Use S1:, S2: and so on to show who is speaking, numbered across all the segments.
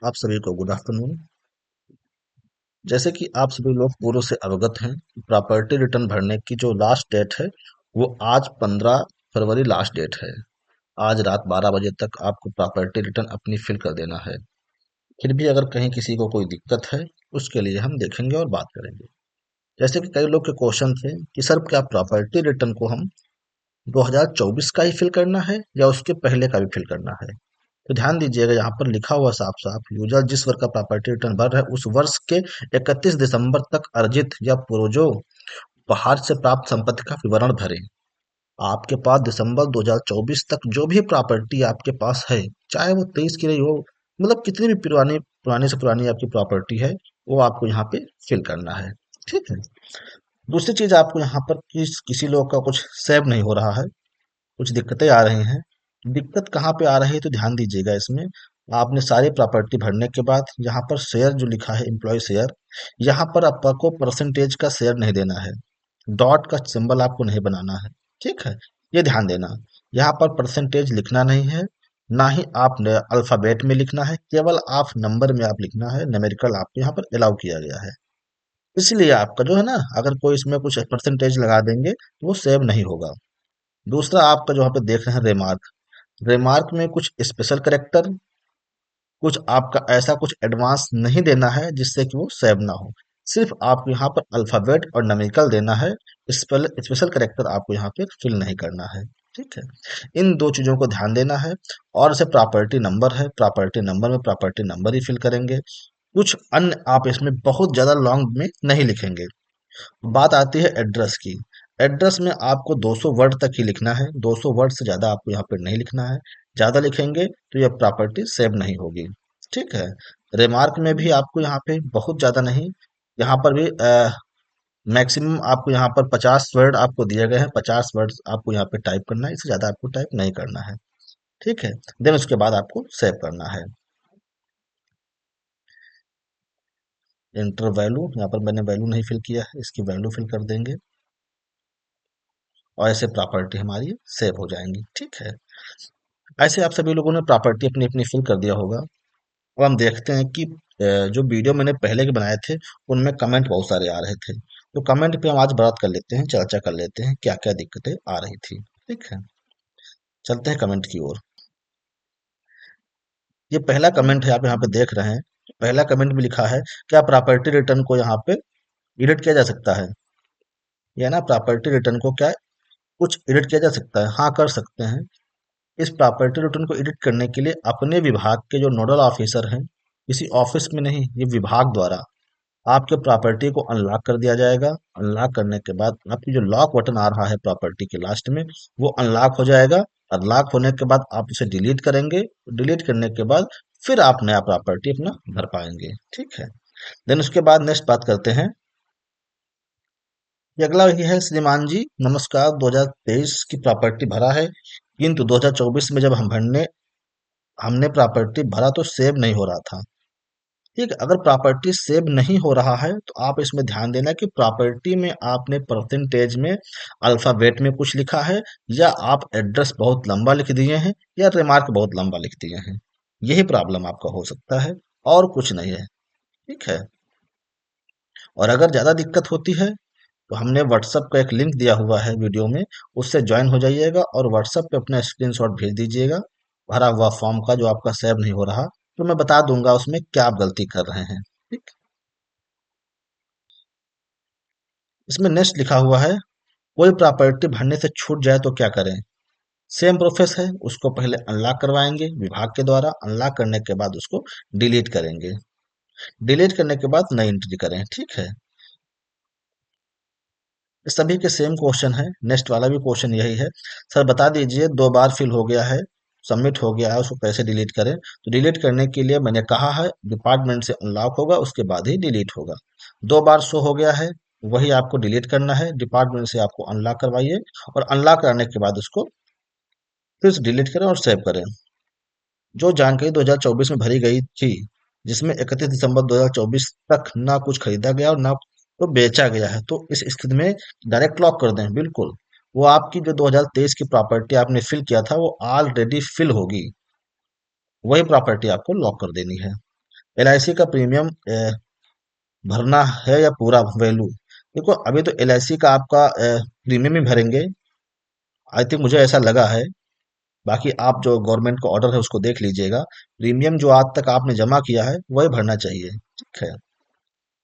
S1: आप सभी को गुड आफ्टरनून। जैसे कि आप सभी लोग पूर्व से अवगत हैं, प्रॉपर्टी रिटर्न भरने की जो लास्ट डेट है वो आज 15 फरवरी लास्ट डेट है। आज रात 12 बजे तक आपको प्रॉपर्टी रिटर्न अपनी फिल कर देना है। फिर भी अगर कहीं किसी को कोई दिक्कत है, उसके लिए हम देखेंगे और बात करेंगे। जैसे कि कई लोग के क्वेश्चन थे कि सर क्या प्रॉपर्टी रिटर्न को हम 2024 का ही फिल करना है या उसके पहले का भी फिल करना है। तो ध्यान दीजिएगा, यहाँ पर लिखा हुआ साफ साफ, यूजर जिस वर्ष का प्रॉपर्टी रिटर्न भर रहा है उस वर्ष के 31 दिसंबर तक अर्जित या पूर्वजों उपहार से प्राप्त संपत्ति का विवरण भरें। आपके पास दिसंबर 2024 तक जो भी प्रॉपर्टी आपके पास है, चाहे वो 23 की रही हो, मतलब कितनी भी पुरानी पुरानी से पुरानी आपकी प्रॉपर्टी है, वो आपको यहाँ पे फिल करना है। ठीक है। दूसरी चीज, आपको यहाँ पर किसी लोग का कुछ सेव नहीं हो रहा है, कुछ दिक्कतें आ रही हैं। दिक्कत कहाँ पे आ रही है तो ध्यान दीजिएगा इसमें। आपने सारी प्रॉपर्टी भरने के बाद यहाँ पर शेयर जो लिखा है एम्प्लॉय शेयर, यहाँ पर आपको परसेंटेज का शेयर नहीं देना है। डॉट का सिंबल आपको नहीं बनाना है। ठीक है, ये ध्यान देना। यहाँ पर परसेंटेज लिखना नहीं है, ना ही आपने अल्फाबेट में लिखना है, केवल आप नंबर में आप लिखना है। न्यूमेरिकल आपको यहाँ पर अलाउ किया गया है। इसलिए आपका जो है ना, अगर कोई इसमें कुछ परसेंटेज लगा देंगे तो वो सेव नहीं होगा। दूसरा, आपका जो यहाँ पे देख रहे हैं रिमार्क, रिमार्क में कुछ स्पेशल करेक्टर, कुछ आपका ऐसा कुछ एडवांस नहीं देना है जिससे कि वो सेव ना हो। सिर्फ आपको यहाँ पर अल्फाबेट और नंबरिकल देना है। स्पेशल करेक्टर आपको यहाँ पे फिल नहीं करना है। ठीक है, इन दो चीजों को ध्यान देना है। और जैसे प्रॉपर्टी नंबर है, प्रॉपर्टी नंबर में प्रॉपर्टी नंबर ही फिल करेंगे। कुछ अन्य आप इसमें बहुत ज्यादा लॉन्ग में नहीं लिखेंगे। बात आती है एड्रेस की। एड्रेस में आपको 200 वर्ड तक ही लिखना है, 200 वर्ड से ज्यादा आपको यहाँ पे नहीं लिखना है। ज्यादा लिखेंगे तो यह प्रॉपर्टी सेव नहीं होगी। ठीक है। रिमार्क में भी आपको यहाँ पे बहुत ज्यादा नहीं, यहाँ पर भी मैक्सिमम आपको यहाँ पर 50 वर्ड आपको दिए गए हैं, 50 वर्ड आपको यहाँ पे टाइप करना है, इससे ज्यादा आपको टाइप नहीं करना है। ठीक है। देन उसके बाद आपको सेव करना है। इंटर वैल्यू, यहाँ पर मैंने वैल्यू नहीं फिल किया है, इसकी वैल्यू फिल कर देंगे और ऐसे प्रॉपर्टी हमारी सेव हो जाएंगी। ठीक है। ऐसे आप सभी लोगों ने प्रॉपर्टी अपनी अपनी फिल कर दिया होगा। अब हम देखते हैं कि जो वीडियो मैंने पहले के बनाए थे उनमें कमेंट बहुत सारे आ रहे थे, तो कमेंट पे हम आज बात कर लेते हैं, चर्चा कर लेते हैं क्या क्या दिक्कतें आ रही थी। ठीक है, चलते हैं कमेंट की ओर। ये पहला कमेंट है, आप यहाँ पे देख रहे हैं। पहला कमेंट में लिखा है, क्या प्रॉपर्टी रिटर्न को यहाँ पे एडिट किया जा सकता है? या ना, प्रॉपर्टी रिटर्न को क्या कुछ एडिट किया जा सकता है? हाँ, कर सकते हैं। इस प्रॉपर्टी रिटर्न को एडिट करने के लिए अपने विभाग के जो नोडल ऑफिसर हैं, किसी ऑफिस में नहीं, ये विभाग द्वारा आपके प्रॉपर्टी को अनलॉक कर दिया जाएगा। अनलॉक करने के बाद आपकी जो लॉक बटन आ रहा है प्रॉपर्टी के लास्ट में, वो अनलॉक हो जाएगा। अनलॉक होने के बाद आप इसे डिलीट करेंगे। डिलीट करने के बाद फिर आप नया प्रॉपर्टी अपना भर पाएंगे। ठीक है। देन उसके बाद नेक्स्ट बात करते हैं। ये अगला ही है, श्रीमान जी नमस्कार, 2023 की प्रॉपर्टी भरा है, किंतु 2024 में जब हमने प्रॉपर्टी भरा तो सेव नहीं हो रहा था। ठीक है, अगर प्रॉपर्टी सेव नहीं हो रहा है तो आप इसमें ध्यान देना कि प्रॉपर्टी में आपने परसेंटेज में अल्फाबेट में कुछ लिखा है, या आप एड्रेस बहुत लंबा लिख दिए हैं, या रिमार्क बहुत लंबा लिख दिए हैं। यही प्रॉब्लम आपका हो सकता है, और कुछ नहीं है। ठीक है। और अगर ज्यादा दिक्कत होती है तो हमने व्हाट्सएप का एक लिंक दिया हुआ है वीडियो में, उससे ज्वाइन हो जाइएगा और व्हाट्सएप पे अपना स्क्रीनशॉट भेज दीजिएगा भरा हुआ फॉर्म का, जो आपका सेव नहीं हो रहा, तो मैं बता दूंगा उसमें क्या आप गलती कर रहे हैं। ठीक। इसमें नेक्स्ट लिखा हुआ है, कोई प्रॉपर्टी भरने से छूट जाए तो क्या करें? सेम प्रोसेस है, उसको पहले अनलॉक करवाएंगे विभाग के द्वारा। अनलॉक करने के बाद उसको डिलीट करेंगे। डिलीट करने के बाद नई एंट्री करें। ठीक है। इस सभी के सेम क्वेश्चन है। नेक्स्ट वाला भी क्वेश्चन यही है, सर बता दीजिए 2 बार फिल हो गया है, सबमिट हो गया है, उसको कैसे डिलीट करें? तो डिलीट करने के लिए मैंने कहा है डिपार्टमेंट से अनलॉक होगा, उसके बाद ही डिलीट होगा। 2 बार शो हो गया है, वही आपको डिलीट करना है। डिपार्टमेंट से आपको अनलॉक करवाइए और अनलॉक कराने के बाद उसको फिर से डिलीट करें और सेव करें। जो जानकारी 2024 में भरी गई थी, जिसमें 31 दिसंबर 2024 तक ना कुछ खरीदा गया और ना तो बेचा गया है, तो इस स्थिति में डायरेक्ट लॉक कर दें। बिल्कुल, वो आपकी जो 2023 की प्रॉपर्टी आपने फिल किया था वो ऑलरेडी फिल होगी, वही प्रॉपर्टी आपको लॉक कर देनी है। LIC का प्रीमियम भरना है या पूरा वैल्यू? देखो अभी तो LIC का आपका प्रीमियम ही भरेंगे, आई थिंक मुझे ऐसा लगा है। बाकी आप जो गवर्नमेंट का ऑर्डर है उसको देख लीजिएगा। प्रीमियम जो आज तक आपने जमा किया है वही भरना चाहिए, ठीक है।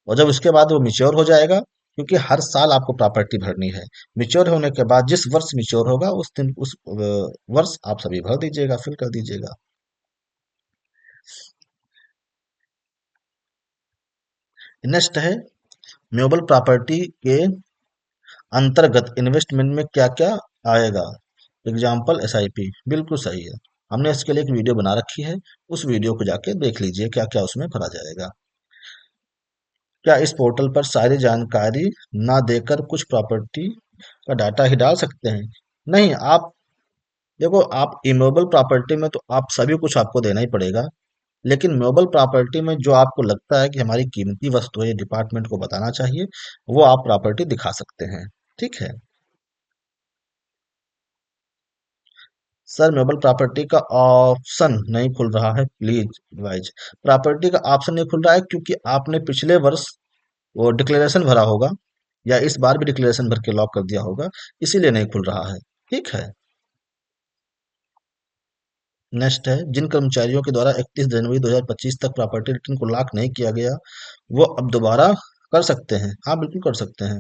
S1: और जब उसके बाद वो मिच्योर हो जाएगा, क्योंकि हर साल आपको प्रॉपर्टी भरनी है, मिच्योर होने के बाद जिस वर्ष मिच्योर होगा उस दिन उस वर्ष आप सभी भर दीजिएगा, फिल कर दीजिएगा। नेक्स्ट है, म्यूबल प्रॉपर्टी के अंतर्गत इन्वेस्टमेंट में क्या क्या आएगा? एग्जाम्पल SIP, बिल्कुल सही है। हमने इसके लिए एक वीडियो बना रखी है, उस वीडियो को जाके देख लीजिए क्या क्या उसमें भरा जाएगा। क्या इस पोर्टल पर सारी जानकारी ना देकर कुछ प्रॉपर्टी का डाटा ही डाल सकते हैं? नहीं, आप देखो, आप इमूवेबल प्रॉपर्टी में तो आप सभी कुछ आपको देना ही पड़ेगा, लेकिन मूवेबल प्रॉपर्टी में जो आपको लगता है कि हमारी कीमती वस्तु है, डिपार्टमेंट को बताना चाहिए, वो आप प्रॉपर्टी दिखा सकते हैं, ठीक है। सर, मूवेबल प्रॉपर्टी का ऑप्शन नहीं खुल रहा है, प्लीज एडवाइज। प्रॉपर्टी का ऑप्शन नहीं खुल रहा है क्योंकि आपने पिछले वर्ष वो डिक्लेरेशन भरा होगा, या इस बार भी डिक्लेरेशन भर के लॉक कर दिया होगा, इसीलिए नहीं खुल रहा है, ठीक है। नेक्स्ट है, जिन कर्मचारियों के द्वारा 31 जनवरी 2025 तक प्रॉपर्टी रिटर्न को लॉक नहीं किया गया, वो अब दोबारा कर सकते हैं? हाँ, बिल्कुल कर सकते हैं,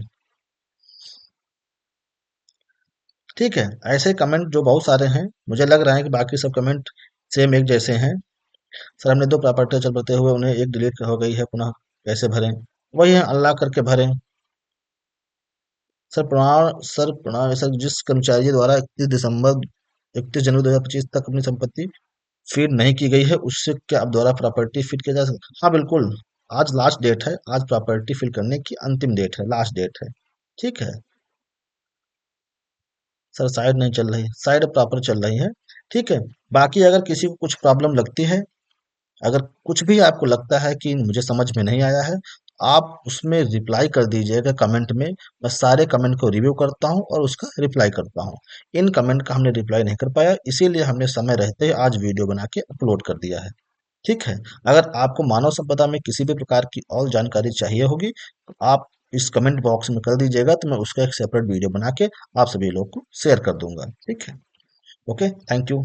S1: ठीक है। ऐसे कमेंट जो बहुत सारे हैं, मुझे लग रहा है कि बाकी सब कमेंट सेम एक जैसे हैं। सर, हमने दो प्रॉपर्टी चल बते हुए उन्हें एक डिलीट हो गई है, पुनः कैसे भरें? वही है, अनलॉक करके भरें। सर प्रणाम सर, जिस कर्मचारी द्वारा 31 जनवरी 2025 तक अपनी संपत्ति फीड नहीं की गई है, उससे क्या अब दोबारा प्रॉपर्टी फीड किया जा सकता? हाँ, बिल्कुल। आज लास्ट डेट है, आज प्रॉपर्टी फिल करने की अंतिम डेट है, लास्ट डेट है, ठीक है। सर, साइड नहीं चल रही, साइड प्रॉपर चल रही है, ठीक है। बाकी अगर किसी को कुछ प्रॉब्लम लगती है, अगर कुछ भी आपको लगता है कि मुझे समझ में नहीं आया है, तो आप उसमें रिप्लाई कर दीजिएगा कमेंट में। मैं सारे कमेंट को रिव्यू करता हूँ और उसका रिप्लाई करता हूँ। इन कमेंट का हमने रिप्लाई नहीं कर पाया, इसीलिए हमने समय रहते ही आज वीडियो बना के अपलोड कर दिया है, ठीक है। अगर आपको मानव संपदा में किसी भी प्रकार की और जानकारी चाहिए होगी, तो आप इस कमेंट बॉक्स में कर दीजिएगा, तो मैं उसका एक सेपरेट वीडियो बना के आप सभी लोग को शेयर कर दूंगा, ठीक है। Okay, thank you.